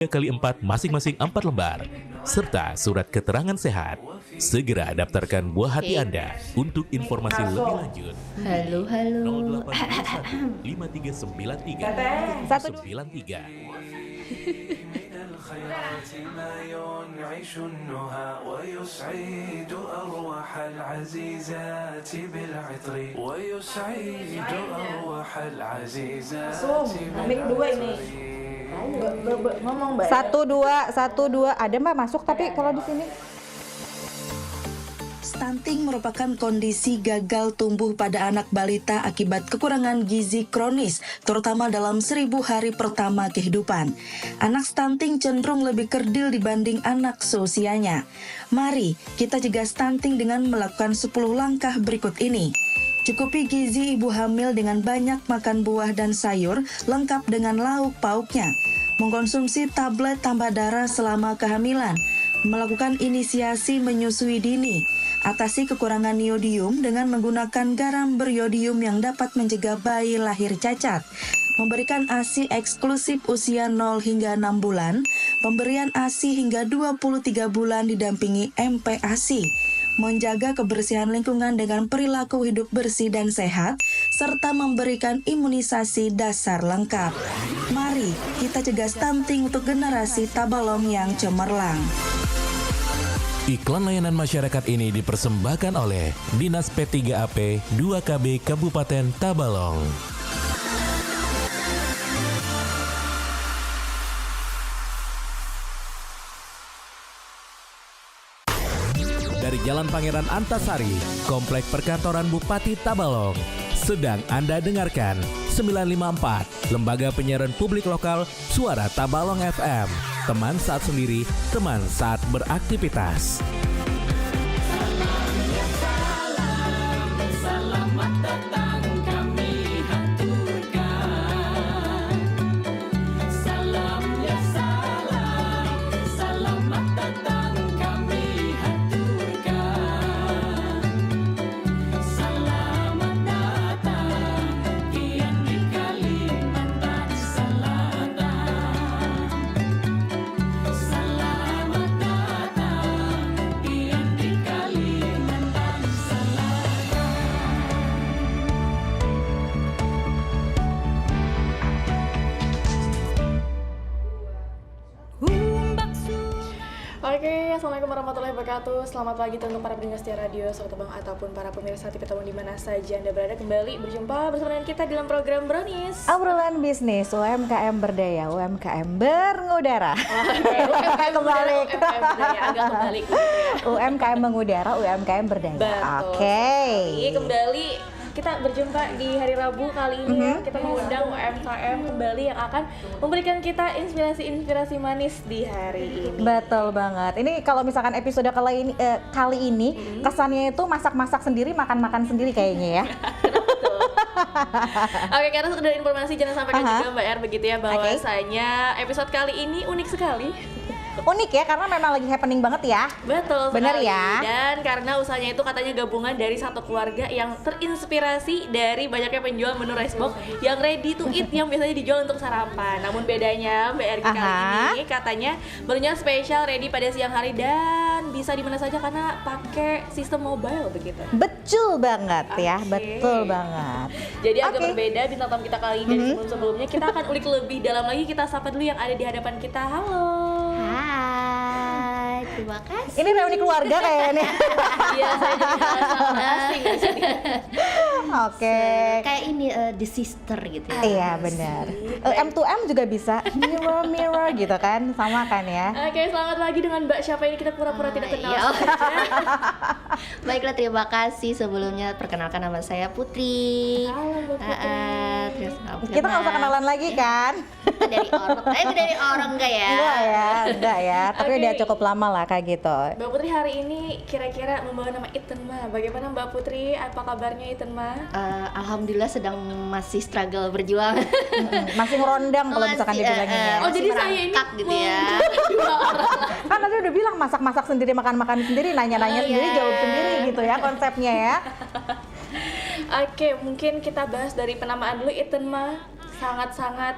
3x4 masing-masing 4 lembar, serta surat keterangan sehat. Segera daftarkan buah hati Anda. Untuk informasi lebih lanjut, Halo. 0821 5393 93. الخيرات ما ينعش النهى ويسعد أرواح العزيزات بالعطر ويسعد أرواح العزيزات بالعطر. Ngomong Mbak. 1, 2 ada Mbak masuk tapi kalau di sini Stunting merupakan kondisi gagal tumbuh pada anak balita akibat kekurangan gizi kronis, terutama dalam 1000 hari pertama kehidupan. Anak stunting cenderung lebih kerdil dibanding anak seusianya. Mari kita cegah stunting dengan melakukan 10 langkah berikut ini. Cukupi gizi ibu hamil dengan banyak makan buah dan sayur, lengkap dengan lauk pauknya. Mengkonsumsi tablet tambah darah selama kehamilan. Melakukan inisiasi menyusui dini. Atasi kekurangan iodium dengan menggunakan garam beriodium yang dapat mencegah bayi lahir cacat. Memberikan ASI eksklusif usia 0 hingga 6 bulan. Pemberian ASI hingga 23 bulan didampingi MPASI. Menjaga kebersihan lingkungan dengan perilaku hidup bersih dan sehat, serta memberikan imunisasi dasar lengkap. Mari kita cegah stunting untuk generasi Tabalong yang cemerlang. Iklan layanan masyarakat ini dipersembahkan oleh Dinas P3AP 2KB Kabupaten Tabalong. Dari Jalan Pangeran Antasari, Komplek Perkantoran Bupati Tabalong, sedang Anda dengarkan 954, Lembaga Penyiaran Publik Lokal Suara Tabalong FM. Teman saat sendiri, teman saat beraktivitas. Selamat datang kami haturkan. Salam ya salam, selamat datang kami haturkan. Selamat datang kian di Kalimantan Selatan. Selamat datang kian di Kalimantan Selatan. Oke, assalamualaikum warahmatullahi wabarakatuh. Selamat pagi untuk para pendengar setia radio, sahabat Bang ataupun para pemirsa TV Tabung di mana saja Anda berada. Kembali berjumpa bersama dengan kita dalam program Brownies. obrolan bisnis UMKM berdaya, UMKM berngudara. Kebalik. UMKM berdaya, agak kebalik. UMKM mengudara, UMKM berdaya. Betul. Oke. Sekali. Kembali kita berjumpa di hari Rabu kali ini ya. Kita mengundang UMKM kembali yang akan memberikan kita inspirasi-inspirasi manis di hari ini. Betul banget. Ini kalau misalkan episode kali ini kesannya itu masak-masak sendiri, makan-makan sendiri kayaknya ya. Oke, karena sudah informasi jangan sampaikan juga Mbak Er begitu ya, bahwasanya episode kali ini unik sekali. Unik ya, karena memang lagi happening banget ya. Betul Bener sekali. ya. Dan karena usahanya itu katanya gabungan dari satu keluarga yang terinspirasi dari banyaknya penjual menu rice box yang ready to eat yang biasanya dijual untuk sarapan. Namun bedanya Mbak Erki kali ini katanya menunya spesial ready pada siang hari dan bisa di mana saja karena pakai sistem mobile begitu. Betul banget ya, Oke. betul banget. Jadi agak Oke. berbeda bintang tamu kita kali ini dari sebelum-sebelumnya. Kita akan ulik lebih dalam lagi, kita sapa dulu yang ada di hadapan kita. Halo. Hai, terima kasih. Ini reuni keluarga kayaknya. Iya, saya jadi merasa asing di sini. Oke. Kayak ini the sister gitu ya. Iya benar. M2M juga bisa. Mirror mirror gitu kan, sama kan ya. Oke, selamat lagi dengan Mbak siapa ini, kita pura-pura tidak kenal iya. saja. Baiklah, terima kasih. Sebelumnya perkenalkan nama saya Putri. Halo, Mbak Putri. Terus Kita nggak usah kenalan lagi kan? dari orang. Dari orang enggak ya? Enggak ya. Tapi Oke. udah cukup lama lah kayak gitu. Mbak Putri hari ini kira-kira membawa nama Itenma. Bagaimana Mbak Putri? Apa kabarnya Itenma? Alhamdulillah sedang masih struggle berjuang. Masih ngerondang kalau misalkan Masih, dibilangin ya. Oh, jadi saya ini merangkak gitu ya. dua orang. Kan tadi udah bilang masak-masak sendiri, makan-makan sendiri, nanya-nanya Oh, sendiri, iya. jawab sendiri gitu ya konsepnya ya. Oke, mungkin kita bahas dari penamaan dulu Itenma. sangat-sangat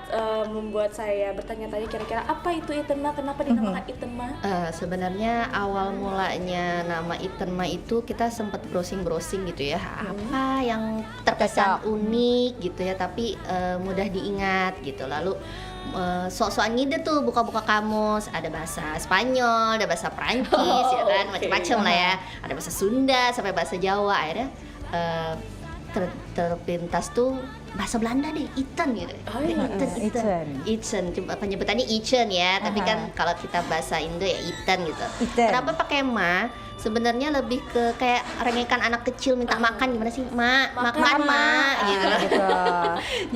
membuat saya bertanya-tanya kira-kira apa itu Itenma, kenapa dinamakan Itenma? Sebenarnya awal mulanya nama Itenma itu kita sempat browsing gitu ya, apa yang terkesan unik gitu ya, tapi mudah diingat gitu. Lalu sok-sokan ngide tuh buka-buka kamus, ada bahasa Spanyol, ada bahasa Prancis ya kan, macam-macam lah ya, ada bahasa Sunda sampai bahasa Jawa. Akhirnya terpintas tuh bahasa Belanda deh, Iten gitu. Iten. Coba penyebutannya Iten ya, tapi kan kalau kita bahasa Indo ya Iten gitu. Kenapa pakai ma? Sebenarnya lebih ke kayak rengekan anak kecil minta makan, gimana sih? Makan ma gitu.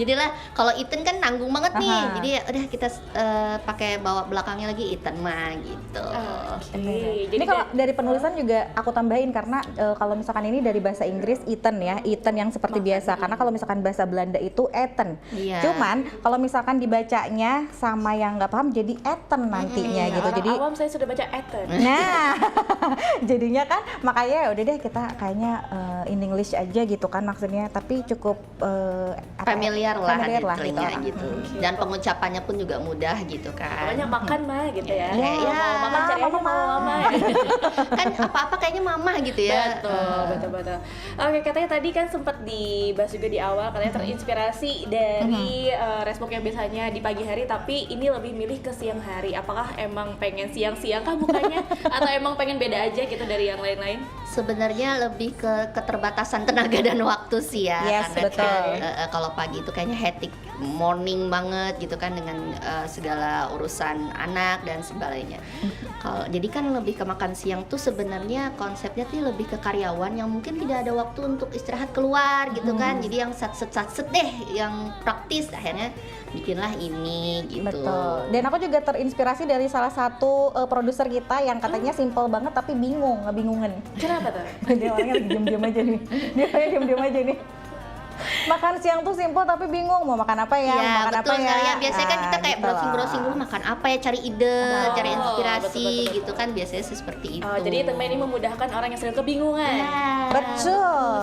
Jadilah kalau Iten kan nanggung banget nih. Jadi ya udah kita pakai bawa belakangnya lagi Iten ma gitu. Ini kalau dari penulisan juga aku tambahin karena kalau misalkan ini dari bahasa Inggris Iten ya, Iten yang seperti biasa. Karena kalau misalkan bahasa Belanda itu Eten. Cuman kalau misalkan dibacanya sama yang nggak paham jadi Eten nantinya gitu. Orang Jadi awam saya sudah baca Eten. nah, jadinya kan makanya udah deh kita kayaknya in English aja gitu kan maksudnya, tapi cukup familiar lah di gitu telinga orang. gitu. Dan pengucapannya pun juga mudah gitu kan. Pokoknya makan mah gitu ya. Ya, Mau makan cari aja mama. Kan apa-apa kayaknya mama gitu ya. Betul. Oke, katanya tadi kan sempat dibahas juga di awal, katanya terinspirasi dari Resbox yang biasanya di pagi hari, tapi ini lebih milih ke siang hari. Apakah emang pengen siang-siang kah bukanya? Atau emang pengen beda aja gitu dari yang lain-lain? Sebenarnya lebih ke keterbatasan tenaga dan waktu sih ya. Yes, Karena betul. kan, kalau pagi itu kayaknya hectic morning banget gitu kan dengan segala urusan anak dan sebagainya. Jadi kan lebih ke makan siang tuh sebenarnya konsepnya tuh lebih ke karyawan yang mungkin tidak ada waktu untuk istirahat keluar gitu kan. Jadi yang sat-set deh, yang praktis, akhirnya bikinlah ini gitu. Betul. Dan aku juga terinspirasi dari salah satu produser kita yang katanya simple banget tapi ngebingungin. Kenapa tuh? Dia orangnya lagi diam-diam aja nih. Dia orangnya diam-diam aja nih. Makan siang tuh simple tapi bingung mau makan apa ya, Ya, makan betul apa ya. sekali ya. Biasanya kan kita kayak gitu. browsing dulu makan apa ya, cari ide, cari inspirasi betul. gitu kan, biasanya seperti itu. Oh, jadi Itenma ini memudahkan orang yang sedang kebingungan. Ya, Betul.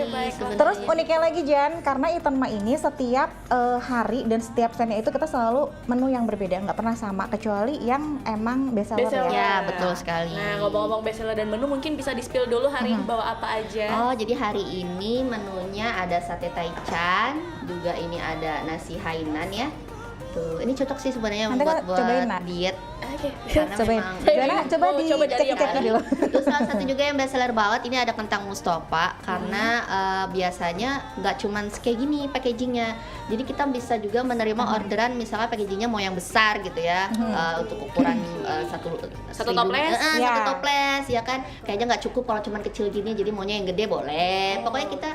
Baik. Terus uniknya lagi Jan, karena Itenma ini setiap hari dan setiap scene itu kita selalu menu yang berbeda, nggak pernah sama kecuali yang emang bestseller Bestseller. ya. Ya, betul sekali. Nah, ngomong-ngomong bestseller dan menu, mungkin bisa di-spill dulu hari ini bawa apa aja. Oh, jadi hari ini menunya ada sate taichan, juga ini ada nasi Hainan ya. Tuh, ini cocok sih sebenarnya Nanti buat Kak, cobain, Nak. diet. Oke. Karena Cobain. memang Gimana? Coba Mau coba dari yang dicek-cek mana? dulu. Terus salah satu juga yang bestseller banget ini ada kentang Mustafa karena biasanya nggak cuman kayak gini packagingnya. Jadi kita bisa juga menerima orderan misalnya packagingnya mau yang besar gitu ya, untuk ukuran Satu toples? Ya. satu toples ya kan. Kayaknya nggak cukup kalau cuman kecil gini, jadi maunya yang gede boleh. Pokoknya kita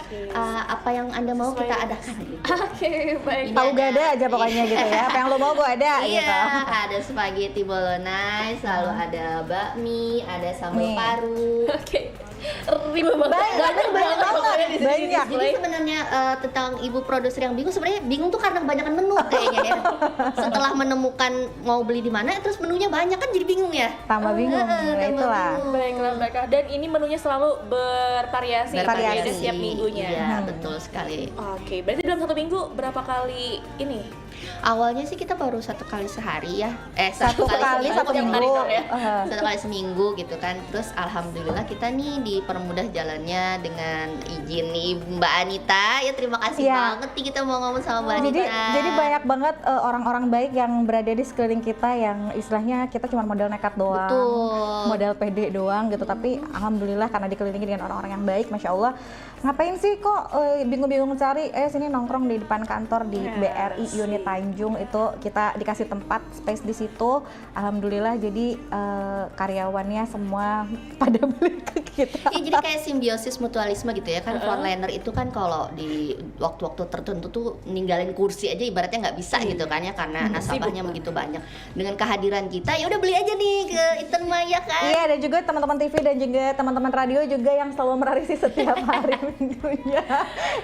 apa yang Anda mau kita adakan gitu. Oke, baik. Ini Tahu ada- gak ada aja pokoknya gitu ya. Apa yang lo mau gue ada Iya, gitu. ada spaghetti bolognese, lalu ada bakmi, ada sambal Nih. paru. Oke. Ribet banget. Banyak banget. Banyak. Jadi sebenarnya tentang ibu produser yang bingung, sebenarnya bingung tuh karena kebanyakan menu kayaknya ya. Setelah menemukan mau beli di mana, terus menunya banyak kan jadi bingung ya. Tambah bingung. Nah, tambah itulah. bingung. Baiklah. Dan ini menunya selalu bervariasi, Bervariasi. beda setiap minggunya. Iya, betul sekali. Oke, berarti dalam satu minggu berapa kali ini? Awalnya sih kita baru satu kali sehari ya. Satu kali seminggu, satu tiap minggu. hari dong ya. satu kali seminggu gitu kan. Terus alhamdulillah kita nih dipermudah jalannya dengan izin nih Mbak Anita ya, terima kasih Iya. banget nih kita mau ngomong sama Mbak Jadi Anita. jadi banyak banget orang-orang baik yang berada di sekeliling kita yang istilahnya kita cuma modal nekat doang, Betul. modal pede doang gitu. Tapi alhamdulillah karena dikelilingi dengan orang-orang yang baik, masya Allah. Ngapain sih kok bingung-bingung cari? Sini nongkrong di depan kantor di BRI unit Tanjung, itu kita dikasih tempat space di situ. Alhamdulillah jadi karyawannya semua pada beli ke kita. Iya, jadi kayak simbiosis mutualisme gitu ya kan. Frontliner itu kan kalau di waktu-waktu tertentu tuh ninggalin kursi aja ibaratnya nggak bisa gitu kan ya, karena nasabahnya begitu banyak. Dengan kehadiran kita ya udah beli aja nih ke Itenma ya kan. Iya, dan juga teman-teman TV dan juga teman-teman radio juga yang selalu merarisi setiap hari minggunya.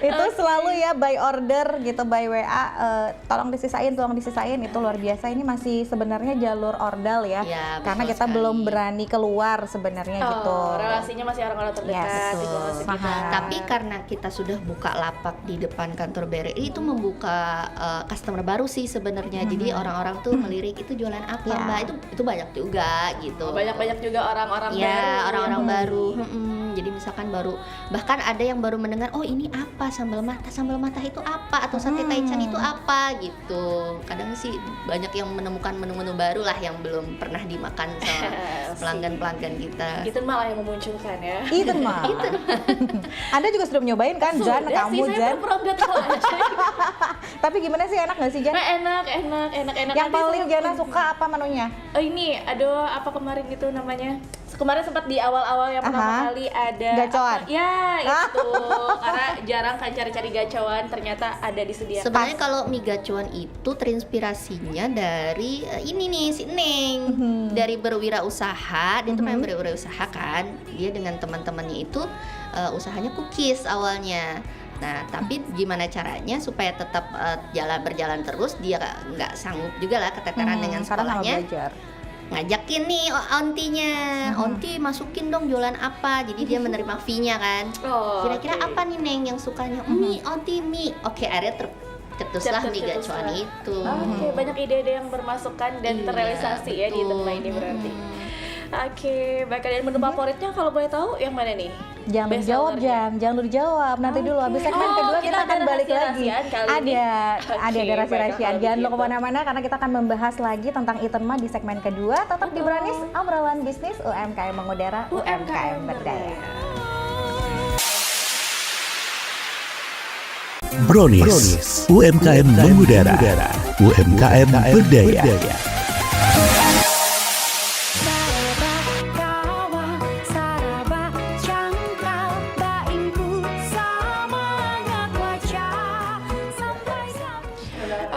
Itu selalu ya by order gitu, by WA, tolong disisain, itu luar biasa. Ini masih sebenarnya jalur ordal ya, Ya, karena betul kita sekali. belum berani keluar sebenarnya gitu. Relasinya masih orang-orang terdekat Yes, di lingkungan sekitar. paham. Tapi karena kita sudah buka lapak di depan kantor BRI itu membuka customer baru sih sebenarnya. Jadi orang-orang tuh melirik itu jualan apa Ya. Mbak? Itu banyak juga gitu. Banyak-banyak juga orang-orang baru. Ya, orang-orang yang baru. membeli. Jadi misalkan baru, bahkan ada yang baru mendengar, oh ini apa, sambal matah itu apa, atau sate taichan itu apa gitu. Kadang sih banyak yang menemukan menu-menu baru lah yang belum pernah dimakan sama pelanggan-pelanggan kita. Itu malah yang memunculkan ya. Itu mah. Anda juga sudah nyobain kan, Jan? Sudah Kamu sih, saya Jan. pura-pura nggak tahu aja. Tapi gimana sih, enak nggak sih Jan? Enak. Yang Nanti paling saya- Jana suka apa menunya? Ini, aduh, apa kemarin itu namanya? Kemarin sempat di awal-awal yang pertama kali ada Gacoan. Ya, itu. Karena jarang kan cari-cari gacoan, ternyata ada disediakan. Sebenarnya kalau mie gacuan itu terinspirasinya dari ini nih si Neng dari berwirausaha. Dia tuh pengen berwirausaha kan. Dia dengan teman-temannya itu usahanya cookies awalnya. Nah, tapi gimana caranya supaya tetap berjalan terus, dia nggak sanggup juga lah keteteran dengan Karena sama sekolahnya. belajar. Ngajakin nih ontinya, onti masukin dong jualan apa, jadi dia menerima fee-nya kan. Oh, Kira-kira oke. apa nih Neng yang sukanya? Mie, onti mie. Oke, akhirnya tercetuslah mie Cetus gacuan lah. itu. Oke, banyak ide-ide yang bermasukan dan Iya, terrealisasi ya di betul. tempat ini berarti. Oke, baik, dan menu favoritnya kalau boleh tahu yang mana nih? Jangan lu Best dijawab sellernya. Jan, jangan lu dijawab. Nanti dulu habis segmen Oh, kedua kita kita akan ada balik lagi. rahasia-rahasiaan kali ini. Ada Oke, rahasia-rahasiaan. baiklah Jangan lu kalau kemana-mana karena kita akan membahas lagi tentang Itenma di segmen kedua. Tetap di Bronis, obrolan bisnis UMKM mengudara, UMKM berdaya. Bronis, UMKM mengudara, UMKM berdaya. Saraba kawa, saraba cangkal, baingku semangat wajah sampai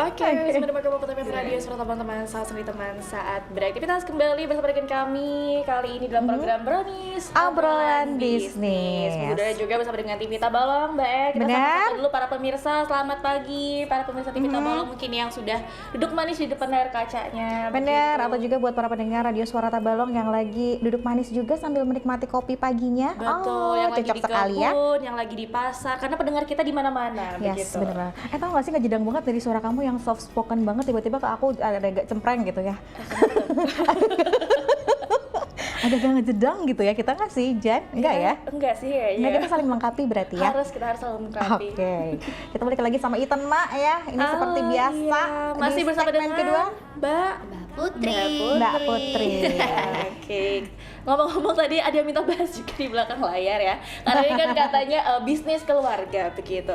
Oke, sebentar bergabung ke TPF Radio Suara teman-teman saat seni teman saat beraktivitas kembali bersama dengan kami kali ini dalam program Bronis Obrolan Bisnis. Kemudian juga bersama dengan TV Tabalong, Mbak E. Kita Benar. sapa dulu para pemirsa, selamat pagi para pemirsa TV Tabalong mungkin yang sudah duduk manis di depan layar kacanya. Benar, begitu. atau juga buat para pendengar Radio Suara Tabalong yang lagi duduk manis juga sambil menikmati kopi paginya. Betul, yang lagi cocok di sekali ya. kebun, yang lagi di pasar, karena pendengar kita di mana-mana Yes, begitu. bener banget. Tau gak sih ngejedang banget dari suara kamu yang soft spoken banget, tiba-tiba ke aku ada agak cempreng gitu ya. Agak ngejedang gitu ya, kita nggak sih Jan? Enggak ya? Enggak sih kayaknya. Enggak, kita saling melengkapi berarti ya? Kita harus selalu melengkapi. Oke, kita balik lagi sama Itenma ya. Ini seperti Oh, biasa iya. Masih di bersama segmen dengan kedua. Mbak Putri. Mbak Putri. Oke. Ngomong-ngomong tadi ada yang minta bahas juga di belakang layar ya. Karena ini kan katanya bisnis keluarga begitu.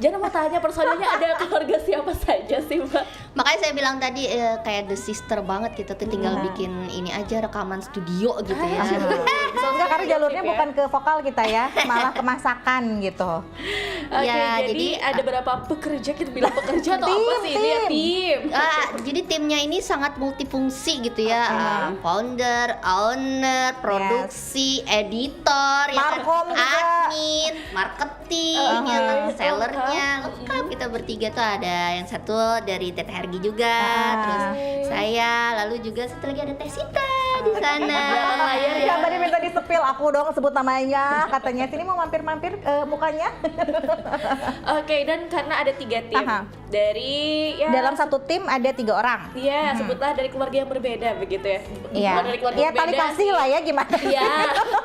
Jangan mau tanya personilnya ada keluarga siapa saja sih, Mbak? Makanya saya bilang tadi kayak the sister banget kita tuh tinggal bikin ini aja rekaman studio gitu ya. Enggak, karena jalurnya bukan ke vokal kita ya, malah ke masakan gitu. Oke, Ya, jadi ada berapa pekerja, kita bilang pekerja atau apa sih ini ya, tim? Jadi timnya ini sangat multifungsi gitu ya. Founder, owner, produksi, editor, ya kan, Markom juga. admin, marketing, ya kan, sellernya. Lengkap kita bertiga tuh ada yang satu dari Teteh Hergi juga, terus saya, lalu juga satu lagi ada Tesita di sana. layar ya. Yang tadi minta disepil aku dong sebut namanya, katanya sini mau mampir-mampir mukanya. Oke, dan karena ada 3 tim dari ya Dalam satu tim ada 3 orang. Iya, sebutlah dari keluarga yang berbeda begitu ya. Iya. Bukan dari keluarga Iya, yang tali berbeda kasih sih. lah ya gimana. Iya.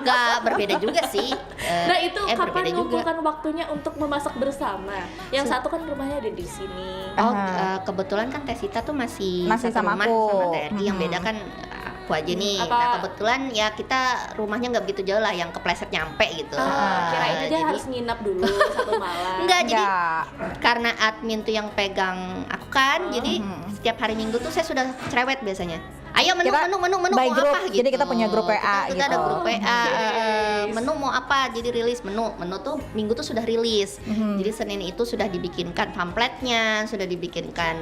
Nggak berbeda juga sih. Nah, itu kapan berbeda juga. mengumpulkan waktunya untuk memasak bersama? Yang satu kan rumahnya ada di sini. Oh, kebetulan kan Tesita tuh masih Masih satu sama rumah aku. sama TRI. Yang beda kan aku aja nih. Apa? Nah, kebetulan ya kita rumahnya nggak begitu jauh lah, yang kepleset nyampe gitu. Kirain aja Jadi- harus nginap dulu satu malam. Enggak, jadi Enggak. karena admin tuh yang pegang aku kan, jadi setiap hari Minggu tuh saya sudah cerewet biasanya. Ayo menu Kita menu by mau group, apa gitu. jadi kita punya grup WA Kita ada gitu. grup WA. Menu mau apa? Jadi rilis menu tuh Minggu tuh sudah rilis. Jadi Senin itu sudah dibikinkan pamfletnya, sudah dibikinkan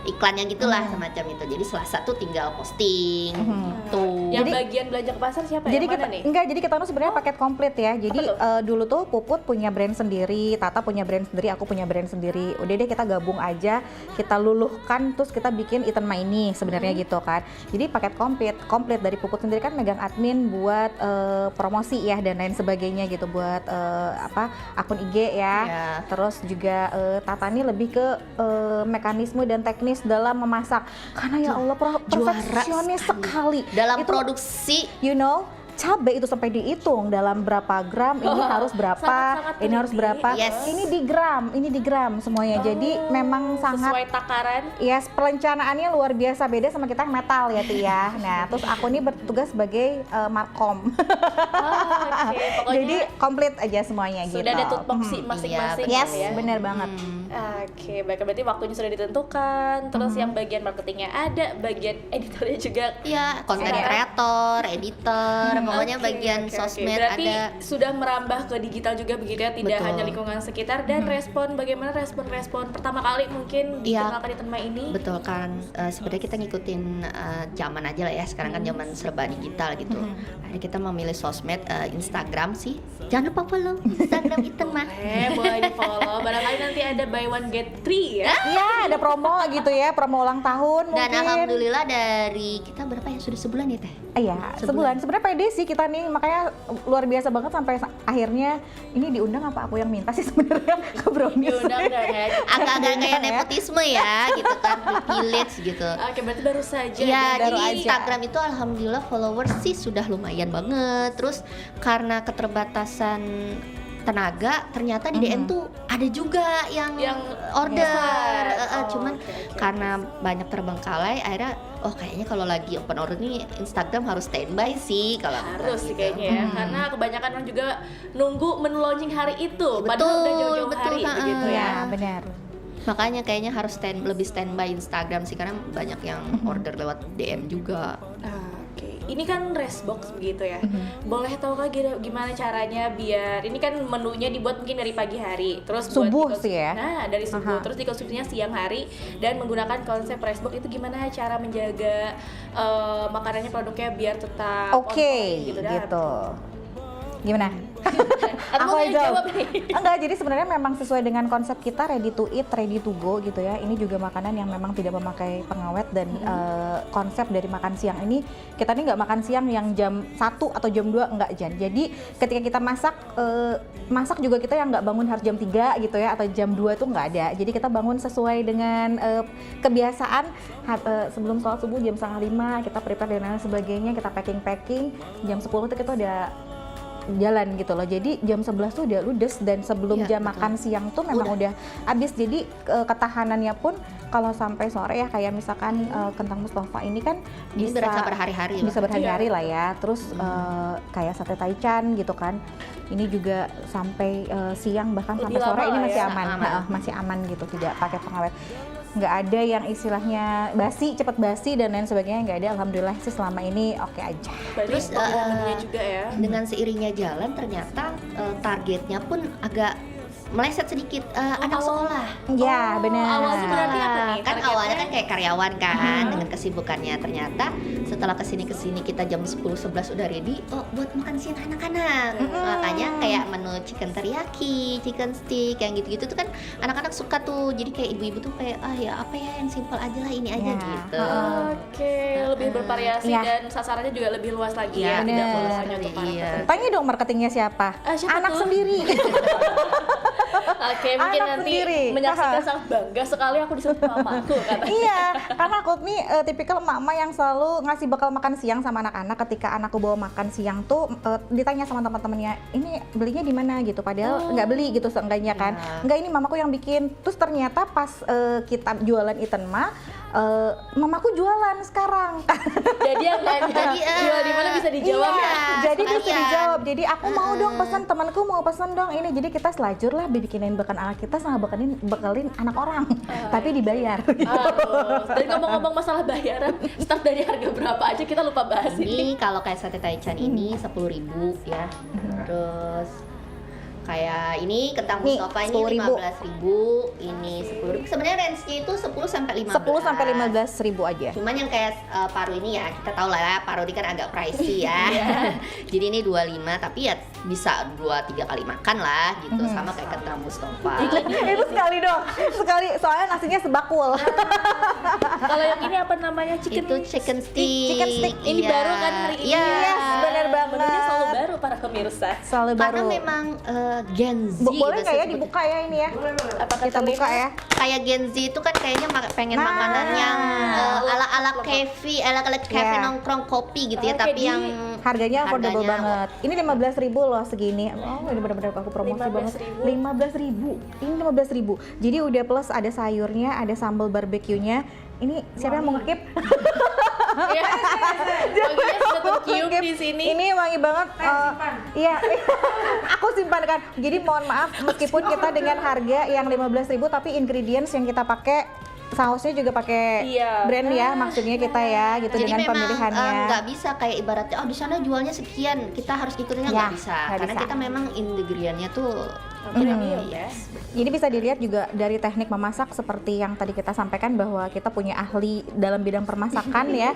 iklannya gitulah semacam itu. Jadi Selasa tuh tinggal posting tuh. Yang bagian belanja ke pasar siapa Jadi yang kita mana nih? jadi kita tuh sebenarnya paket komplit ya. Jadi dulu tuh Puput punya brand sendiri, Tata punya brand sendiri, aku punya brand sendiri. Udah deh kita gabung aja, kita luluhkan terus kita bikin Itenma ini sebenarnya gitu kan. Jadi paket komplit dari Puput sendiri kan megang admin buat promosi ya dan lain sebagainya gitu, buat akun IG ya. Terus juga Tata ini lebih ke mekanisme dan teknis dalam memasak. Karena ya Allah perfeksionis sekali Dalam itu, produksi cabai itu sampai dihitung dalam berapa gram, ini harus berapa, sangat-sangat ini harus berapa, Yes. ini di gram semuanya. Jadi memang sangat Sesuai takaran. yes, perencanaannya luar biasa, beda sama kita yang metal ya Ti ya. Nah terus aku ini bertugas sebagai markom. Oke, pokoknya Jadi komplit aja semuanya gitu. sudah ada tupoksi masing-masing Yes, ya. bener banget. Oke, baik, berarti waktunya sudah ditentukan. Terus yang bagian marketingnya ada, bagian editornya juga. Ya, konten kreator, editor, pokoknya bagian sosmed Berarti ada. sudah merambah ke digital juga begitu ya, tidak Betul. hanya lingkungan sekitar. Dan bagaimana respon pertama kali mungkin dikenalkan di Itenma ini? Betul kan, sebenarnya kita ngikutin zaman aja lah ya. Sekarang kan zaman serba digital gitu. Akhirnya kita memilih sosmed, Instagram sih. Jangan lupa follow Instagram Itenma. Boleh di follow. Barangkali nanti ada buy one get three ya. Iya ada promo gitu ya, promo ulang tahun Dan mungkin. alhamdulillah dari kita berapa ya, sudah sebulan ya Teh? Iya, sebulan. Sebenarnya pede sih kita nih, makanya luar biasa banget sampai akhirnya ini diundang apa aku yang minta sih sebenarnya ke Brownies. Diundang dan ya. Agak-agak kayak ya. nepotisme ya gitu kan, privilege gitu. Oke, berarti baru saja. Ya, baru jadi aja. Instagram itu alhamdulillah followers sih sudah lumayan banget. Terus karena keterbatasan tenaga, ternyata di DM tuh ada juga yang order. Cuman karena banyak terbengkalai, akhirnya kayaknya kalau lagi open order nih Instagram harus standby sih kalau Harus sih gitu. kayaknya ya, karena kebanyakan orang juga nunggu menu launching hari itu, Betul, padahal udah jauh-jauh betul, hari begitu ya. Ya, benar. Makanya kayaknya harus lebih standby Instagram sih, karena banyak yang order lewat DM juga. Oke, ini kan Restbox begitu ya. Boleh tahu kah gimana caranya biar ini kan menunya dibuat mungkin dari pagi hari, terus Subuh sih ya. Nah, dari subuh, terus dikonsumsinya siang hari dan menggunakan konsep Restbox itu gimana cara menjaga makanannya produknya biar tetap on Oke, point gitu. gitu. Gimana? Atau Aku mau aja jawab nih? Enggak, jadi sebenarnya memang sesuai dengan konsep kita ready to eat, ready to go gitu ya. Ini juga makanan yang memang tidak memakai pengawet dan konsep dari makan siang ini kita nih nggak makan siang yang jam 1 atau jam 2 enggak Jan. Jadi ketika kita masak juga kita yang nggak bangun harus jam 3 gitu ya atau jam 2 tuh nggak ada. Jadi kita bangun sesuai dengan kebiasaan sebelum sholat subuh jam 4:30 kita prepare dan lain sebagainya, kita packing jam 10 tuh kita udah jalan gitu loh. Jadi jam 11 tuh udah ludes dan sebelum Iya, jam betul. makan siang tuh memang udah habis. Jadi ketahanannya pun kalau sampai sore ya kayak misalkan kentang Mustafa ini kan Ini berasa berhari-hari loh. bisa berhari-hari lah ya. Terus kayak sate taichan gitu kan. Ini juga sampai siang bahkan Lebih sampai sore lama ini lah masih ya. aman. Aman. Masih aman gitu, tidak pakai pengawet. Nggak ada yang istilahnya basi, cepet basi dan lain sebagainya, nggak ada. Alhamdulillah sih selama ini oke aja. Terus menunya juga ya. Dengan seiringnya jalan ternyata targetnya pun agak meleset sedikit, anak sekolah. Ya benar. Awalnya berarti apa nih? Kan Targetnya? awalnya kan kayak karyawan kan dengan kesibukannya. Ternyata setelah kesini kita jam 10-11 udah ready, buat makan siang anak-anak. Makanya kayak menu chicken teriyaki, chicken stick yang gitu-gitu tuh kan anak-anak suka tuh. Jadi kayak ibu-ibu tuh kayak ya apa ya yang simpel aja lah, ini aja Ya. gitu. Oke, lebih bervariasi Iya. dan sasarannya juga lebih luas lagi ya. Iya, Tidak benar. fokus hanya untuk para Iya. pekerja. Tanya dong marketingnya siapa? Siapa Anak tuh? sendiri. Oke, mungkin Anak nanti sendiri. menyaksikan sangat bangga sekali aku disebut mamaku katanya. Iya, karena aku nih tipikal emak-emak yang selalu ngasih bekal makan siang sama anak-anak. Ketika anakku bawa makan siang tuh ditanya sama teman-temannya, ini belinya di mana gitu. Padahal nggak beli gitu seenggaknya kan. Enggak, ini mamaku yang bikin. Terus ternyata pas kita jualan Itenma, mamaku jualan sekarang. Jadi yang nggak bisa jual di mana bisa dijawab Iya. ya. Jadi bisa sekalian. dijawab. Jadi aku mau dong pesan, temanku mau pesan dong ini. Jadi kita selajur lah bikinin bekal anak kita sama bekalin anak orang. Tapi dibayar. Dan ngomong-ngomong masalah bayaran, start dari harga berapa aja kita lupa bahas ini. Ini kalau kayak sate taichan ini 10.000 ya. Terus Kayak ini kentang Nih, Mustafa ini 10.000. 15.000, ini 10.000. Sebenarnya range-nya itu 10 sampai 15. 10 sampai 15.000 aja. Cuman yang kayak paru ini ya, kita tahu lah ya, paru ini kan agak pricey ya. Jadi ini 25, tapi ya bisa 2-3 kali makan lah gitu, sama kayak kentang Mustafa. Itu sekali dong, sekali, soalnya nasinya sebakul. Kalau yang ini apa namanya? Itu chicken stick. Chicken stick. Ini Iya. baru kan hari ini. Iya. Yes, bener banget. Menunya selalu baru para pemirsa. Selalu Karena baru. memang Gen Z. Boleh nggak ya bahasa dibuka ya ini ya? Apa Kita buka ya. kayak Gen Z itu kan kayaknya pengen Nah. makanan yang ala-ala cafe, ala-ala cafe Iya. nongkrong kopi gitu ya, Oke, tapi yang Harganya affordable Harganya- banget. Ini 15.000 loh segini. Oh, ini benar-benar aku promosi banget. 15.000. Ini 15.000. Jadi udah plus ada sayurnya, ada sambal barbeque-nya. Ini siapa yang mau ngekip? Iya. Wanginya sudah tercium di sini. Ini wangi banget. Iya, aku simpan kan. Jadi mohon maaf meskipun kita dengan harga yang 15.000 tapi ingredients yang kita pakai sausnya juga pakai Iya. brand ya, maksudnya kita ya gitu jadi dengan memang pemilihannya. nggak bisa kayak ibaratnya di sana jualnya sekian, kita harus ikutinnya, Ya, nggak bisa nggak karena bisa. kita memang ingredientnya tuh Premium ya. Ini bisa dilihat juga dari teknik memasak seperti yang tadi kita sampaikan bahwa kita punya ahli dalam bidang permasakan ya.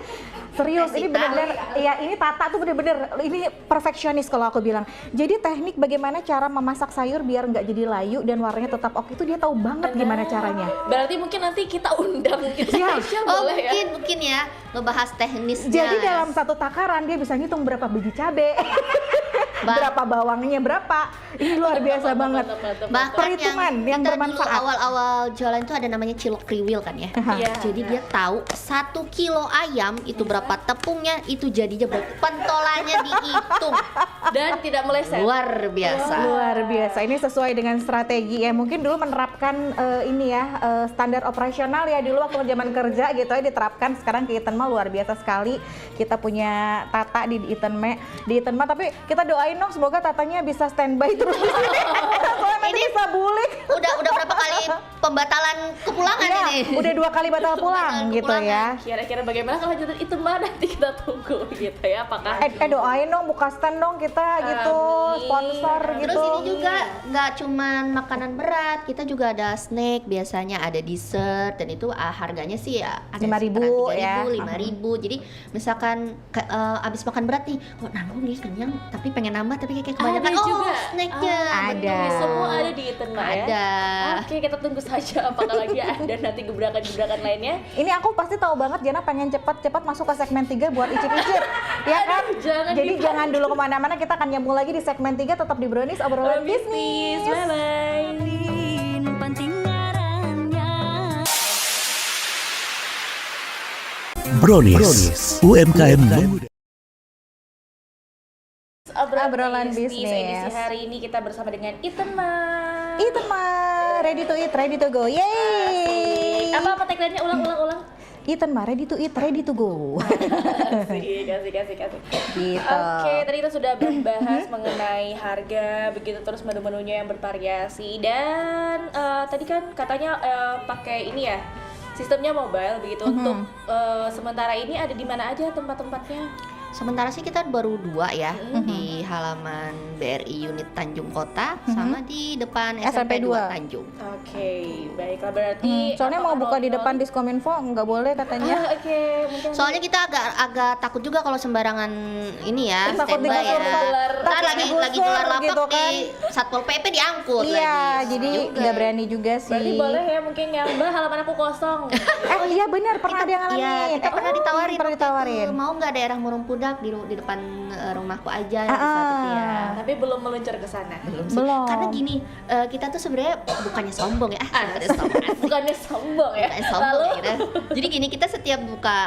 Serius, ini benar-benar ya, ini Tata tuh benar-benar ini perfeksionis kalau aku bilang. Jadi teknik bagaimana cara memasak sayur biar nggak jadi layu dan warnanya tetap oke itu dia tahu banget gimana caranya. Berarti mungkin nanti kita undang mungkin Ya. spesial oh boleh ya. mungkin ya ngebahas teknisnya. Jadi dalam satu takaran dia bisa ngitung berapa biji cabe, berapa bawangnya berapa. Ini luar biasa banget. Bahkan Perhitungan yang kita bermanfaat. dulu awal-awal jualan itu ada namanya cilok kriwil kan ya. Iya. Jadi dia tahu 1 kilo ayam itu berapa tepungnya, itu jadinya berapa, pentolannya dihitung. Dan tidak meleset. Luar biasa. Luar biasa. Ini sesuai dengan strategi ya. Mungkin dulu menerapkan ini ya standar operasional ya dulu waktu zaman kerja gitu ya diterapkan. Sekarang ke Itenma luar biasa sekali. Kita punya Tata di Itenma tapi kita doain dong semoga Tatanya bisa standby terus. Soalnya nanti bisa bulik. Udah berapa kali pembatalan kepulangan Iya, ini? udah 2 kali batal pulang gitu ya. Kira-kira bagaimana kelanjutan itu mah nanti kita tunggu gitu ya, apakah Doain dong buka stand dong kita gitu, Amin. sponsor gitu. Terus ini juga nggak cuman makanan berat, kita juga ada snack, biasanya ada dessert dan itu harganya sih ya ada 5.000 ya. 5.000. Jadi misalkan abis makan berat nih, kok nanggung nih kenyang, tapi pengen nambah tapi kayak kebanyakan. Ada juga. Snacknya Ada. betul, semua ada di Itenma ya? Ada. Oke, kita tunggu saja apakah lagi ada nanti gebrakan-gebrakan lainnya. Ini aku pasti tahu banget Jana pengen cepat-cepat masuk ke segmen 3 buat icip-icip. Ya kan? jangan Jadi dibahas. jangan dulu kemana-mana, kita akan nyambung lagi di segmen 3 tetap di Brownies obrolan bisnis. Bye-bye. Brownies, UMKM muda. Obrolan bisnis. Edisi hari ini kita bersama dengan Itenma. Itenma, ready to eat, ready to go. Yeay! Apa tagline-nya? Ulang. Itenma, ready to eat, ready to go. Kasih. Gitu. Oke, tadi kita sudah membahas mengenai harga, begitu terus menu-menunya yang bervariasi dan tadi kan katanya pakai ini ya, sistemnya mobile begitu. Untuk sementara ini ada di mana aja tempat-tempatnya? Sementara sih kita baru 2 ya, di halaman BRI unit Tanjung Kota sama di depan SMP 2 Tanjung. Oke, baiklah berarti. Soalnya mau buka di depan Diskominfo nggak boleh katanya. Oke, mungkin. Soalnya kita agak takut juga kalau sembarangan ini ya, Takut standby ya. digusur, Ntar takut lagi digusur gelar lapak gitu kan. di Satpol PP diangkut Iya, lagi. jadi Juga. nggak berani juga sih. Berarti boleh ya mungkin yang Mbak halaman aku kosong. Iya benar, pernah ada yang ngalamin. Iya, kita pernah ditawarin. Pernah waktu itu, ditawarin. mau nggak daerah Murung Pudak di depan rumahku aja di saat itu ya. Tapi belum meluncur ke sana. Belum sih. Belum. Karena gini, kita tuh sebenarnya bukannya sombong ya. Bukannya sombong. Bukannya sombong ya. Bukannya sombong ya, gitu. Jadi gini, kita setiap buka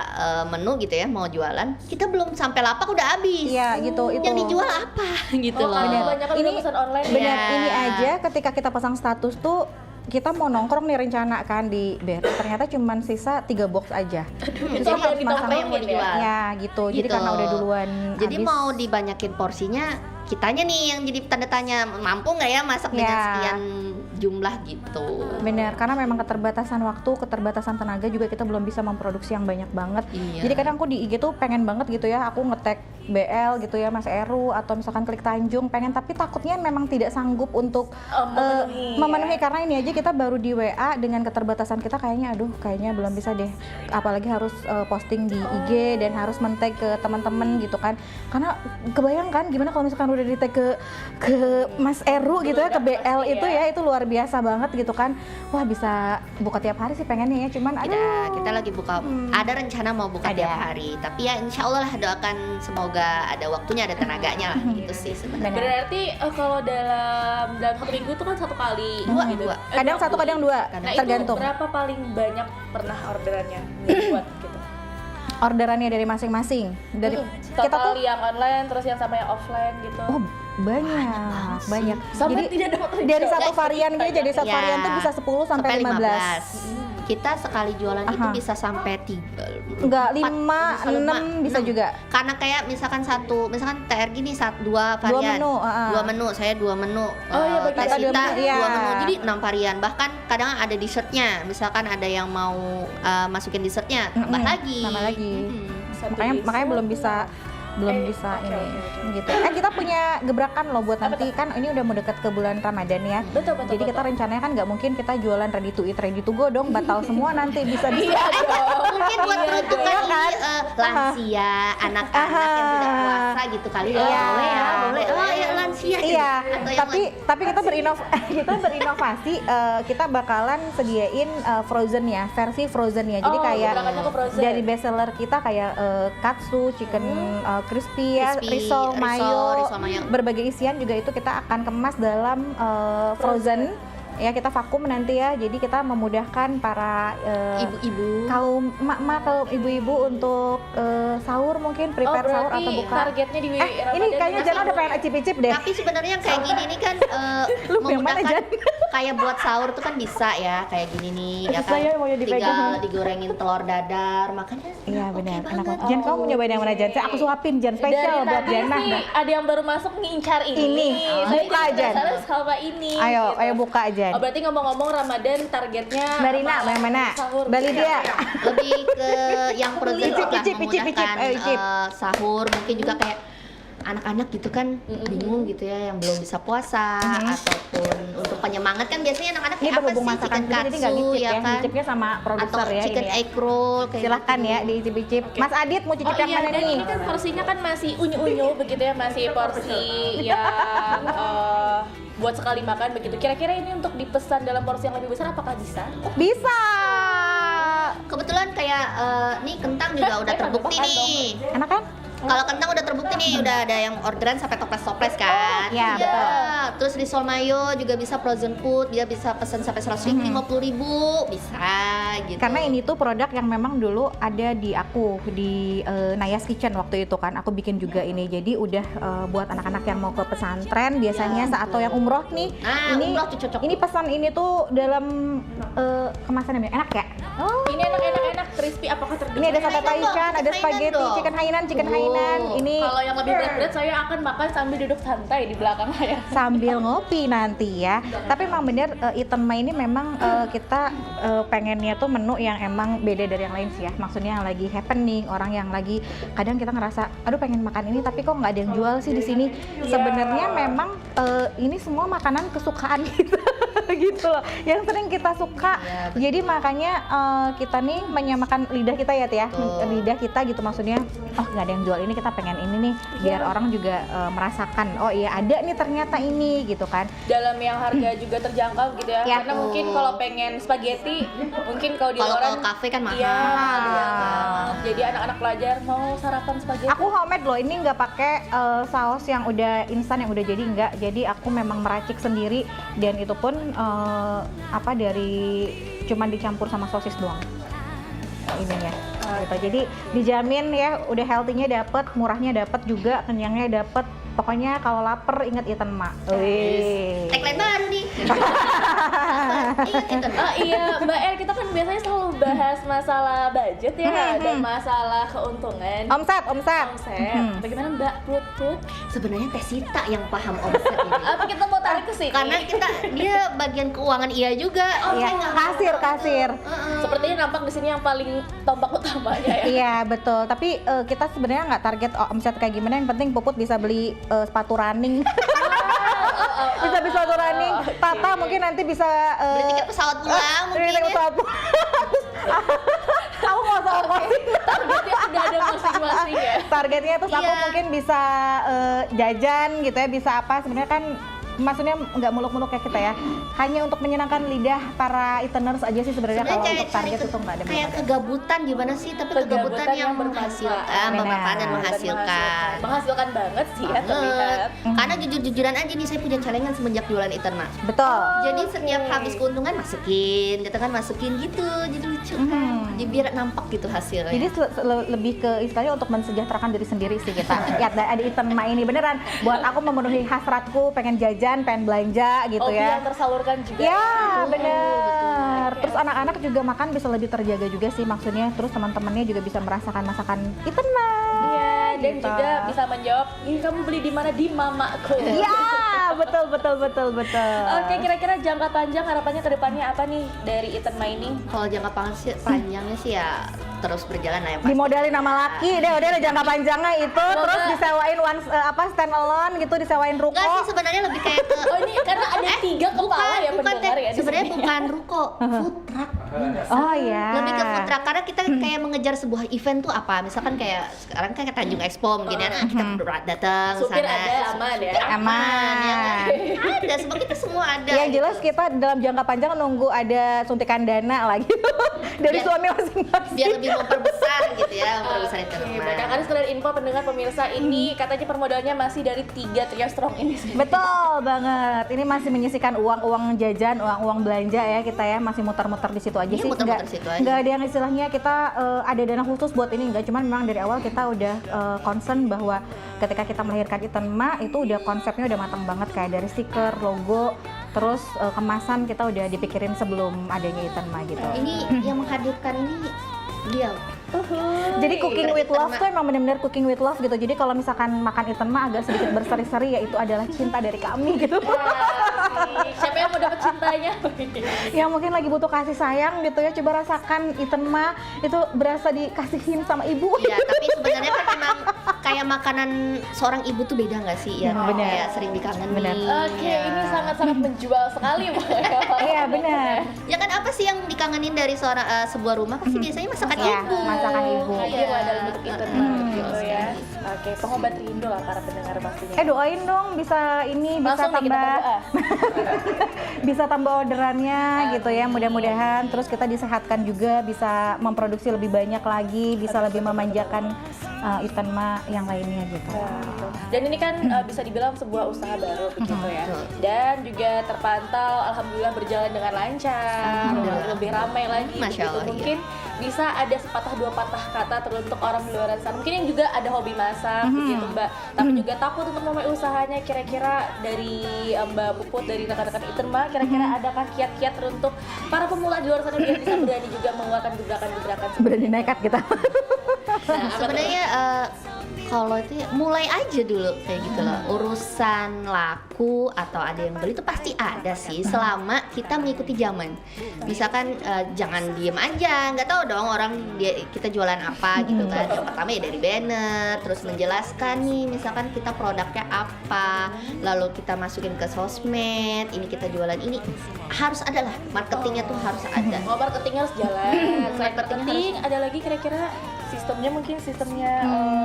menu gitu ya, mau jualan, kita belum sampai lapak udah habis. Iya gitu itu. Yang dijual apa gitu loh. Karena kebanyakan Ini udah pesan online. Benar, Ya. ini aja ketika kita pasang status tuh kita mau nongkrong nih rencana kan di BRI, ternyata cuman sisa 3 box aja. Itu Jadi apa yang apa yang mau ditongkrongin dijual? Ya gitu. Jadi Gitu. karena udah duluan Jadi habis. mau dibanyakin porsinya, kitanya nih yang jadi tanda tanya, mampu nggak ya masak dengan Ya. sekian jumlah gitu. Bener, karena memang keterbatasan waktu, keterbatasan tenaga juga kita belum bisa memproduksi yang banyak banget. Iya. Jadi kadang aku di IG tuh pengen banget gitu ya, aku nge-tag BL gitu ya, Mas Eru atau misalkan Klik Tanjung pengen, tapi takutnya memang tidak sanggup untuk memenuhi karena ini aja kita baru di WA dengan keterbatasan kita kayaknya kayaknya belum bisa deh. Apalagi harus posting di IG dan harus men-tag ke teman-teman gitu kan. Karena kebayangkan gimana kalau misalkan udah di-tag ke Mas Eru gitu ya, ke BL itu ya, itu luar biasa banget gitu kan. Wah, bisa buka tiap hari sih pengennya ya, cuman Kita lagi buka, ada rencana mau buka tiap hari, tapi ya insya Allah lah, doakan semoga ada waktunya, ada tenaganya lah gitu sih sebenarnya. Berarti kalau dalam satu minggu itu kan satu kali gitu. kadang satu kadang dua, Nah, tergantung itu berapa paling banyak pernah orderannya buat gitu? orderannya dari masing-masing. Dari kita Total tuh yang online terus yang sama yang offline gitu. banyak. Sampai Jadi tidak dapat dari rencana. satu varian gitu, jadi satu Ya, varian tuh bisa 10 sampai 15. Kita sekali jualan itu bisa sampai 3, Enggak, 4, 5, bisa 6 bisa 6. juga. Karena kayak misalkan TR gini dua varian, menu, dua menu, saya 2 menu, Oh iya, bagi Teh dua Sita menu, iya. 2 menu, jadi 6 varian. Bahkan kadang ada dessertnya, misalkan ada yang mau masukin dessertnya, tambah lagi. Makanya belum bisa ini gitu. Kita punya gebrakan loh buat nanti, kan ini udah mau dekat ke bulan Ramadan ya. Betul. Jadi kita rencananya kan nggak mungkin kita jualan ready to eat, ready to go dong, batal semua nanti bisa. Mungkin buat peruntukan ini lansia, anak-anak yang tidak puasa gitu kali ya. Boleh. Oh ya, lansia. Iya, Atau yang tapi kita berinovasi, kita bakalan sediain frozen ya, versi frozen ya. Jadi kayak gebrakannya ke frozen. dari bestseller kita kayak katsu, chicken crispy ya, risol mayo, berbagai isian juga itu kita akan kemas dalam frozen. Ya, kita vakum nanti ya, jadi kita memudahkan para ibu-ibu, kaum kaum ibu-ibu untuk sahur, mungkin prepare sahur atau buka. Targetnya di Ini kayaknya Jana udah pengen icip-icip deh. Tapi sebenarnya yang kayak gini nih kan memudahkan, kayak buat sahur tuh kan bisa ya, kayak gini nih ya kan, Saya mau dipegang. tinggal digorengin telur dadar, makanya Iya benar, enak banget. Jan, kamu mau nyobain yang mana Jan? Aku suapin Jan, spesial buat Jana. Sih, ada yang baru masuk ngincar ini. Ini. Buka, Jan. Sama ini. Ayo gitu. buka Jan. Oh, berarti ngomong-ngomong Ramadan targetnya Mbak Rina, yang mana? sahur. Mbak Lydia. lebih ke yang frozen lah, Icip. memudahkan Ayo, icip. sahur, mungkin juga kayak anak-anak gitu kan bingung gitu ya, yang belum bisa puasa ataupun untuk penyemangat kan biasanya anak-anak Ini kayak apa berhubung sih, masakan chicken kita, jadi nggak katsu ngicip ya ya, kan, ngicipnya sama atau produser ya chicken ini ya. egg roll kayak Silahkan gitu. ya diicip-icip. Mas Adit mau cicip yang mana dan nih? ini kan porsinya kan masih unyu-unyu begitu ya, masih porsi yang buat sekali makan begitu. Kira-kira ini untuk dipesan dalam porsi yang lebih besar apakah bisa? Bisa. Kebetulan kayak nih kentang juga udah terbukti nih. Enak kan? Kalau kentang udah terbukti nih, udah ada yang orderan sampai toples-toples kan. iya, betul. Terus risol mayo juga bisa frozen food, dia bisa pesan sampai 150.000 bisa gitu. Karena ini tuh produk yang memang dulu ada di aku di Nayas Kitchen waktu itu kan. Aku bikin juga ini. Jadi udah buat anak-anak yang mau ke pesantren biasanya atau yang umroh nih. Ini umroh tuh cocok. Ini pesan ini tuh dalam kemasan yang enak ya. Oh. Ini enak, crispy, apakah terdengar? Ini ada sate Hainan dong, taichan, ada hainan spaghetti, dong. chicken hainan. Ini Kalau yang lebih berat-berat saya akan makan sambil duduk santai di belakang saya. sambil ngopi nanti ya. Tapi emang bener Itenma ini memang kita pengennya tuh menu yang emang beda dari yang lain sih ya. Maksudnya yang lagi happening, orang yang lagi kadang kita ngerasa, aduh pengen makan ini tapi kok nggak ada yang jual sih di sini. Sebenarnya memang ini semua makanan kesukaan kita gitu loh, yang sering kita suka. Jadi makanya kita nih menyamakan lidah kita ya Tia, lidah kita gitu, maksudnya oh nggak ada yang jual ini, kita pengen ini nih biar orang juga merasakan oh iya ada nih ternyata ini gitu kan. Dalam yang harga juga terjangkau gitu ya. Ya, Karena mungkin kalau pengen spaghetti, mungkin kalau di Kalau luar ke kafe kan mahal. Iya. Jadi anak-anak pelajar mau sarapan spaghetti. Aku homemade loh, ini nggak pakai saus yang udah instan yang udah jadi, nggak. Jadi aku memang meracik sendiri dan itu pun dari cuman dicampur sama sosis doang ininya gitu. Jadi dijamin ya udah healthy-nya dapet, murahnya dapet juga, kenyangnya dapet Pokoknya kalau lapar ingat Eaten Ma. Wih. Tagline baru nih. Ingat Eaten Ma. Oh iya, Mbak Er, kita kan biasanya selalu bahas masalah budget ya dan masalah keuntungan. Omset. Bagaimana Mbak Put? Sebenarnya Teh Sita yang paham omset ini. Apa kita mau tarik ke sini? Karena dia bagian keuangan iya juga. Iya, kasir. Sepertinya nampak di sini yang paling tombak utamanya ya. Iya betul, tapi kita sebenarnya nggak target omset kayak gimana, yang penting Puput bisa beli sepatu running. Bisa sepatu running. Tata mungkin nanti bisa Beli tiket pesawat pulang mungkin. tiket pesawat pulang. Aku mau sama Targetnya sudah ada masing-masing ya. targetnya terus aku Iya. mungkin bisa jajan gitu ya, bisa apa sebenarnya kan, maksudnya nggak muluk-muluk kayak kita ya, hanya untuk menyenangkan lidah para eateners aja sih sebenarnya. Kalau untuk target itu nggak ada kayak belum ada. kegabutan gimana sih, tapi kegabutan yang menghasilkan, bermanfaat dan menghasilkan. Menghasilkan banget sih ya terlihat. Karena jujur-jujuran aja nih, saya punya celengan semenjak jualan Eaten Ma. Betul. Jadi setiap habis keuntungan masukin gitu, jadi lucu kan. Jadi biar nampak gitu hasilnya. Jadi lebih ke istilahnya untuk mensejahterakan diri sendiri sih kita. Lihat ada Eaten Ma ini beneran buat aku memenuhi hasratku, pengen jajan, pengen belanja gitu ya. Yang tersalurkan juga. Ya, bener. Terus anak-anak juga makan bisa lebih terjaga juga sih maksudnya. Terus teman-temannya juga bisa merasakan masakan Eaten Ma. Iya, dan Gitu. juga bisa menjawab, ini kamu beli di mana? Di mamaku. Iya, betul. Oke, kira-kira jangka panjang harapannya ke depannya apa nih dari Eaten Ma ini? Kalau jangka panjangnya sih ya terus berjalan lah ya pasti. Dimodalin sama laki deh, udah ada jangka panjangnya itu, terus disewain stand alone gitu, disewain ruko. Enggak sih, sebenarnya lebih kayak ke Oh ini karena ada 3 kepala ya bukan pendengar ya di sebenarnya sini. bukan ruko, food truck. Oh iya. Lebih ke food truck karena kita kayak mengejar sebuah event tuh apa? Misalkan kayak sekarang kan ke Tanjung Expo gini, nah kita datang Supir sana. ada, aman ya? Supir Aman. ya kan? Ada, semua kita semua ada. Yang gitu. jelas kita dalam jangka panjang nunggu ada suntikan dana lagi dari Biar- suami masing-masing. biar lebih memperbesar gitu ya, memperbesar itu. Banyak kali sekalian info pendengar pemirsa ini katanya permodalannya masih dari 3 trio strong ini sih. Betul banget. Ini masih menyisikan uang jajan, uang belanja ya kita ya, masih muter-muter di situ aja Iya, sih. muter-muter situ aja. Nggak ada yang istilahnya kita ada dana khusus buat ini, enggak. Cuman memang dari awal kita udah concern bahwa ketika kita melahirkan Eaten Ma itu udah konsepnya udah matang banget, kayak dari stiker, logo, terus kemasan kita udah dipikirin sebelum adanya Eaten Ma gitu. Ini yang menghadirkan ini dia. Jadi cooking with love Eaten Ma. tuh emang benar-benar cooking with love gitu. Jadi kalau misalkan makan Eaten Ma agak sedikit berseri-seri, ya itu adalah cinta dari kami gitu. Siapa yang mau dapat cintanya? Yang mungkin lagi butuh kasih sayang gitu ya, coba rasakan Eaten Ma, itu berasa dikasihin sama ibu. Ya, tapi sebenarnya kan memang kayak makanan seorang ibu tuh beda nggak sih? Ya, Benar. kayak sering dikangenin. Benar. Oke, ya. ini sangat-sangat menjual sekali Mbak. Iya benar. Ya kan apa sih yang dikangenin dari seorang sebuah rumah? Pasti biasanya masakan Ya, ibu. masakan ibu. Hadir lah dalam bentuk Eaten Ma gitu betul ya. Oke, pengobat rindu lah para pendengar pastinya. Doain dong bisa ini, bisa Langsung nih kita tambah berdoa. bisa tambah orderannya gitu ya, mudah-mudahan. Terus kita disehatkan juga, bisa memproduksi lebih banyak lagi, bisa lebih memanjakan Eaten Ma yang lainnya gitu. Nah, gitu. Dan ini kan bisa dibilang sebuah usaha baru begitu ya. betul. Dan juga terpantau alhamdulillah berjalan dengan lancar, dan lebih ramai lagi Masya begitu. Allah, iya. Mungkin bisa ada sepatah dua patah kata teruntuk orang di luar sana. Mungkin yang juga ada hobi masak begitu Mbak, tapi juga takut untuk memulai usahanya. Kira-kira dari Mbak Puput, dari rekan-rekan Eaten Ma, kira-kira adakah kiat-kiat teruntuk para pemula di luar sana biar bisa berani juga mengeluarkan gebrakan-gebrakan Berani nekat kita. Nah, sebenarnya kalau itu ya, mulai aja dulu kayak gitu loh. Urusan laku atau ada yang beli itu pasti ada sih, selama kita mengikuti zaman. Misalkan jangan diem aja, nggak tahu dong orang kita jualan apa gitu kan. Yang pertama ya dari banner, terus menjelaskan nih misalkan kita produknya apa, lalu kita masukin ke sosmed, ini kita jualan ini, harus ada lah, marketingnya tuh harus ada. Oh, marketingnya harus jalan. Selain Marketingnya marketing, ada lagi kira-kira sistemnya, mungkin sistemnya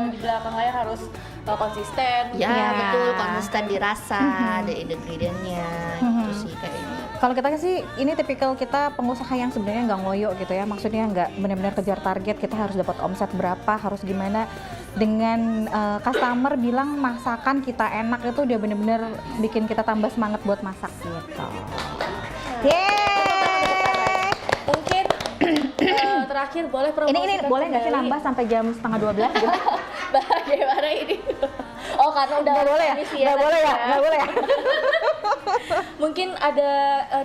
di belakang layar harus konsisten. Ya, Ya. betul, konsisten dirasa, ada ingredientnya gitu sih kayaknya. Kalau kita sih, ini tipikal kita pengusaha yang sebenarnya nggak ngoyo gitu ya, maksudnya nggak benar-benar kejar target, kita harus dapat omset berapa, harus gimana. Dengan customer bilang masakan kita enak, itu udah benar-benar bikin kita tambah semangat buat masak gitu. Yeay! Mungkin terakhir boleh promosikan Ini boleh nggak sih kembali? nambah sampai jam 11:30 gitu? Bagaimana ini? Oh Oh, karena udah Nggak boleh ya? Nggak boleh ya? Nggak boleh ya? Mungkin ada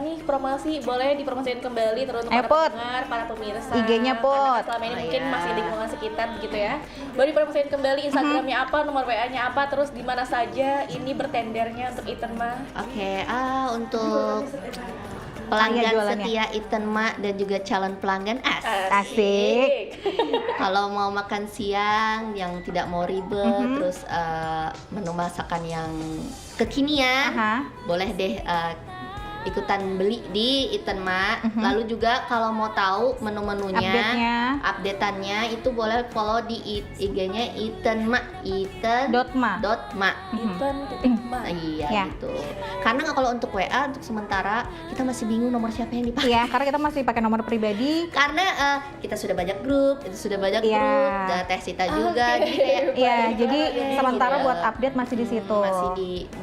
nih promosi, boleh dipromosikan kembali terus untuk para Put. pendengar, para pemirsa. IG-nya, Put. Karena selama ini mungkin masih di lingkungan sekitar begitu ya. Boleh dipromosikan kembali Instagramnya apa, nomor WA-nya apa, terus di mana saja ini bertendernya untuk Itenma. Oke, untuk pelanggan jualannya. setia Itenma dan juga calon pelanggan Asik. Kalau mau makan siang yang tidak mau ribet, terus menu masakan yang kekinian, boleh deh ikutan beli di Itenma. Lalu juga kalau mau tahu menu-menunya, updateannya itu boleh follow di IG-nya Itenma, Dotma. Iten.ma. Iya Ya. gitu. Karena kalau untuk WA untuk sementara kita masih bingung nomor siapa yang dipakai. Iya, karena kita masih pakai nomor pribadi. Karena kita sudah banyak grup, Iya. dan Teh Sita juga, jadi kayak Iya, jadi Iya. sementara buat update masih di situ. masih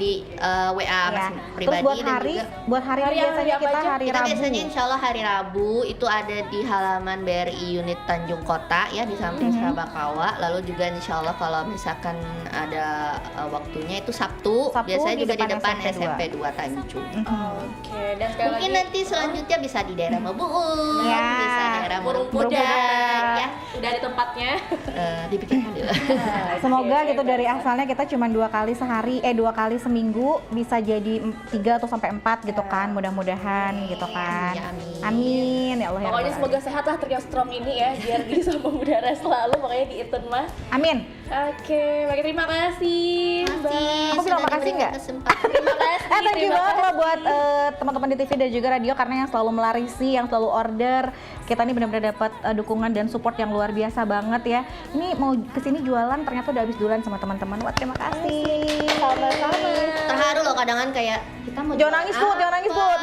di WA Ya. masih Terus pribadi buat dan hari, juga Hari biasanya apa kita aja? hari kita Rabu. biasanya insya Allah hari Rabu itu ada di halaman BRI unit Tanjung Kota ya, di samping Sarabakawa. Lalu juga insya Allah kalau misalkan ada waktunya itu Sabtu biasanya di juga di depan depan SMP 2. SMP 2 Tanjung. Oke, dan sekali Mungkin lagi nanti selanjutnya bisa di daerah Mebuun, Ya. bisa daerah Burung Murung Kuda, ya, udah ada tempatnya. dipikirkan dulu. Semoga gitu dari asalnya kita cuma 2 kali sehari, 2 kali seminggu bisa jadi 3 atau sampai 4 gitu kan, mudah-mudahan gitu kan. Ya, amin. Amin ya Allah ya Pokoknya Rabbal semoga sehat lah Trio Strong ini ya, biar bisa mengudara selalu, makanya di Itenma. Alamin. Amin. Oke, baik, terima kasih Mbak. Aku bilang makasih nggak? Terima kasih. Thank you terima banget kasih. loh buat teman-teman di TV dan juga radio karena yang selalu melarisi, yang selalu order. Kita ini benar-benar dapat dukungan dan support yang luar biasa banget ya. Ini mau kesini jualan ternyata udah habis duluan sama teman-teman. Wah, terima kasih. Sama-sama. Terharu loh kadang-kadang kayak kita mau Jangan nangis, Put, jangan nangis, Put.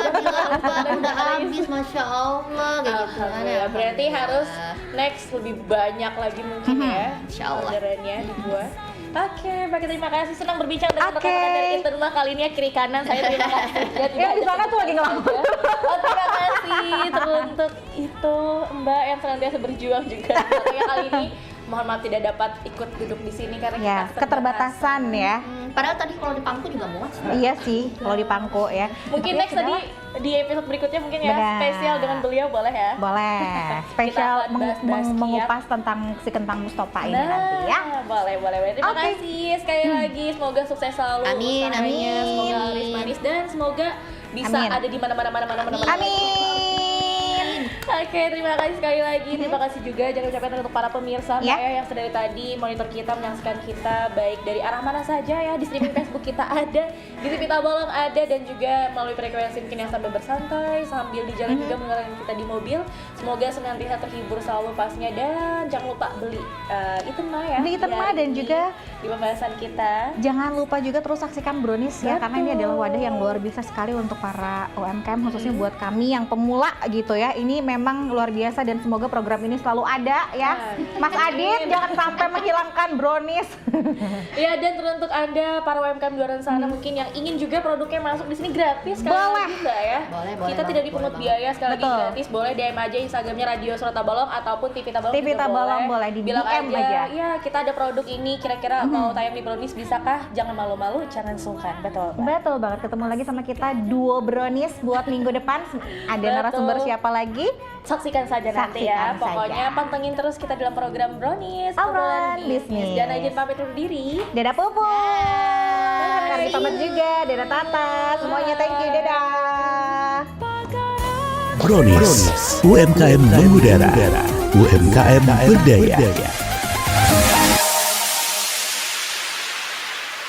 Udah habis, Masya Allah kayak gitu kan ya. Ya, berarti harus next lebih banyak lagi mungkin ya. Insya Allah. Orderannya dibuat. Oke, baik, terima kasih, senang berbincang dengan Oke. rekan-rekan dari Itenma. Kali ini ya kiri kanan saya terima kasih. Dan Ya di sana tuh lagi ngelamun. Oh, terima kasih teruntuk itu Mbak yang senantiasa berjuang juga. Makanya kali ini mohon maaf tidak dapat ikut duduk di sini karena Ya, kita keterbatasan ya. Padahal tadi kalau di pangku juga muat sih. Iya sih, kalau di Pangko ya. mungkin Tapi next tadi di episode berikutnya mungkin ya Benar. spesial dengan beliau boleh ya. Boleh. Spesial Kita akan bahas-bahas mengupas tentang si kentang Mustafa ini nanti ya. Boleh. Terima Oke. kasih sekali lagi. Semoga sukses selalu Amin, usahanya. amin. Semoga laris manis dan semoga bisa Amin. ada di mana-mana. Amin. Oke, terima kasih sekali lagi. Terima kasih juga jangan ucapkan untuk para pemirsa Ya. Mbak ya, yang sedari tadi monitor kita, menyaksikan kita baik dari arah mana saja ya. Di streaming Facebook kita ada, di TV Tabalong ada, dan juga melalui frekuensi mungkin yang sambil bersantai sambil di jalan juga mendengarkan kita di mobil. Semoga senantiasa terhibur selalu pastinya, dan jangan lupa beli Itenma ya. Beli Itenma Biar dan di- juga di pembahasan kita. Jangan lupa juga terus saksikan Brownies ya, karena ini adalah wadah yang luar biasa sekali untuk para UMKM, khususnya buat kami yang pemula gitu ya. Ini memang luar biasa dan semoga program ini selalu ada ya. Mas Adit, jangan sampai menghilangkan Brownies. Ya, dan teruntuk Anda para UMKM di luar sana mungkin yang ingin juga produknya masuk di sini gratis sekali Boleh. lagi Mbak ya. Boleh Kita banget, tidak dipungut boleh biaya, sekali lagi Betul. gratis. Boleh DM aja Instagramnya Radio Surat Tabalong ataupun TV Tabalong TV juga Tabalong boleh, di bilang DM aja. Ya, kita ada produk ini kira-kira mau tayang di Brownies bisakah? Jangan malu-malu, jangan sungkan. Betul, Mbak. Betul banget, ketemu lagi sama kita duo Brownies buat minggu depan. Ada Betul. narasumber siapa lagi? Saksikan saja nanti ya. Saksikan Pokoknya saja. pantengin terus kita dalam program Brownies, Obrolan obrolan bisnis. Dan izin pamit undur diri. Dadah Puput, Kari pamit juga, dadah Tata, semuanya thank you, dadah. Brownies, UMKM mengudara, UMKM berdaya.